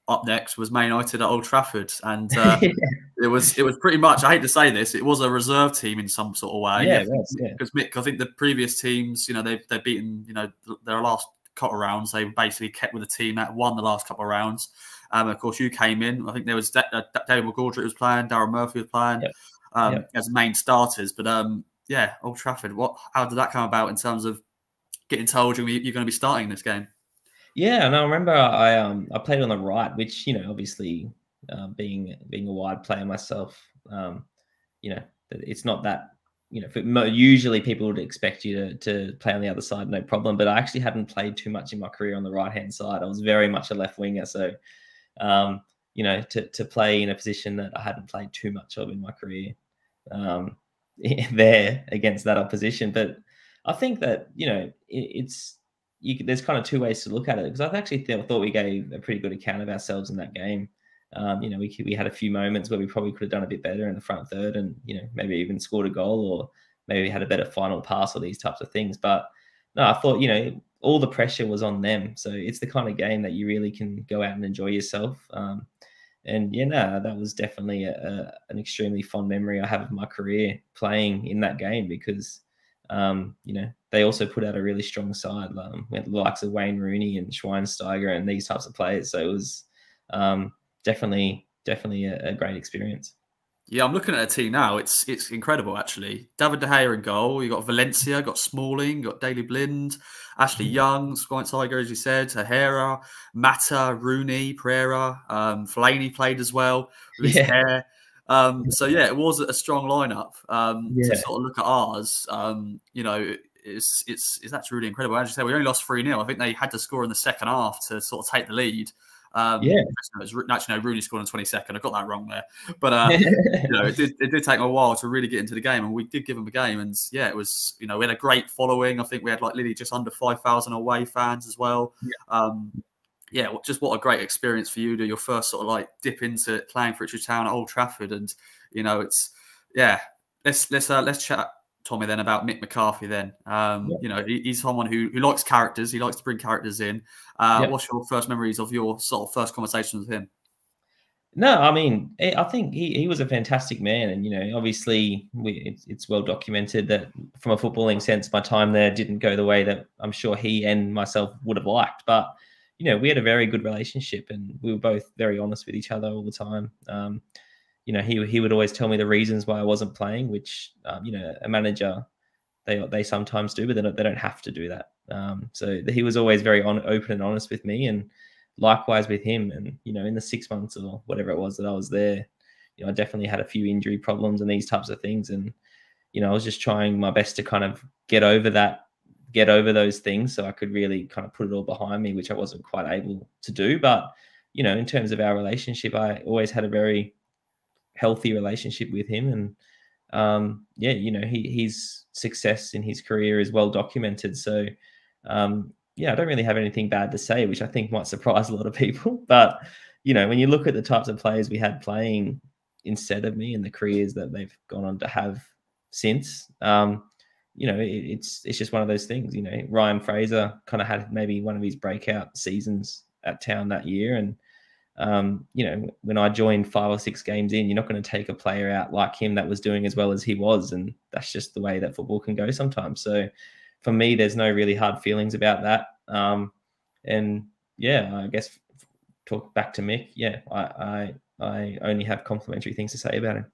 up next was Man United at Old Trafford, and it was pretty much. I hate to say this, it was a reserve team in some sort of way. Yeah, because Mick, I think the previous teams, they've beaten, their last couple of rounds, they basically kept with the team that won the last couple of rounds. Of course, you came in. I think there was David McGoldrick was playing, Darren Murphy was playing as main starters. But yeah, Old Trafford. How did that come about in terms of getting told you're going to be starting this game? Yeah, and I remember I played on the right, which obviously being a wide player myself, it's not that usually people would expect you to play on the other side, no problem. But I actually hadn't played too much in my career on the right hand side. I was very much a left winger, so to play in a position that I hadn't played too much of in my career, there against that opposition. But I think that there's kind of two ways to look at it, because I actually thought we gave a pretty good account of ourselves in that game. We had a few moments where we probably could have done a bit better in the front third, and maybe even scored a goal, or maybe had a better final pass, or these types of things. But no, I thought all the pressure was on them, so it's the kind of game that you really can go out and enjoy yourself. That was definitely an extremely fond memory I have of my career playing in that game, because they also put out a really strong side. We had the likes of Wayne Rooney and Schweinsteiger and these types of players. So it was definitely a great experience. Yeah, I'm looking at a team now. It's incredible, actually. David De Gea in goal. You got Valencia, got Smalling, got Daley Blind, Ashley Young, Schweinsteiger, as you said, Herrera, Mata, Rooney, Pereira, Fellaini played as well. Hair. So yeah, it was a strong lineup. To sort of look at ours, it's actually really incredible. As you say, we only lost 3-0. I think they had to score in the second half to sort of take the lead. Actually, no, Rooney scored in the 22nd. I got that wrong there, but it did take a while to really get into the game, and we did give them a game. And yeah, it was we had a great following. I think we had literally just under 5,000 away fans as well. Just what a great experience for you to your first sort of dip into playing for Ipswich Town at Old Trafford. And let's chat, Tommy, then about Mick McCarthy. Then he's someone who likes characters. He likes to bring characters in. What's your first memories of your sort of first conversations with him? No, I mean, I think he was a fantastic man, and obviously it's well documented that from a footballing sense, my time there didn't go the way that I'm sure he and myself would have liked. But we had a very good relationship, and we were both very honest with each other all the time. He would always tell me the reasons why I wasn't playing, which a manager they sometimes do, but they don't have to do that. So he was always very open and honest with me, and likewise with him. And in the 6 months or whatever it was that I was there, I definitely had a few injury problems and these types of things, and I was just trying my best to kind of get over those things, so I could really kind of put it all behind me, which I wasn't quite able to do. But in terms of our relationship, I always had a very healthy relationship with him, and his success in his career is well documented. So I don't really have anything bad to say, which I think might surprise a lot of people. But when you look at the types of players we had playing instead of me and the careers that they've gone on to have since, it's just one of those things. Ryan Fraser kind of had maybe one of his breakout seasons at Town that year, and when I joined 5 or 6 games in, you're not going to take a player out like him that was doing as well as he was, and that's just the way that football can go sometimes. So for me, there's no really hard feelings about that. I guess talk back to Mick. I only have complimentary things to say about him.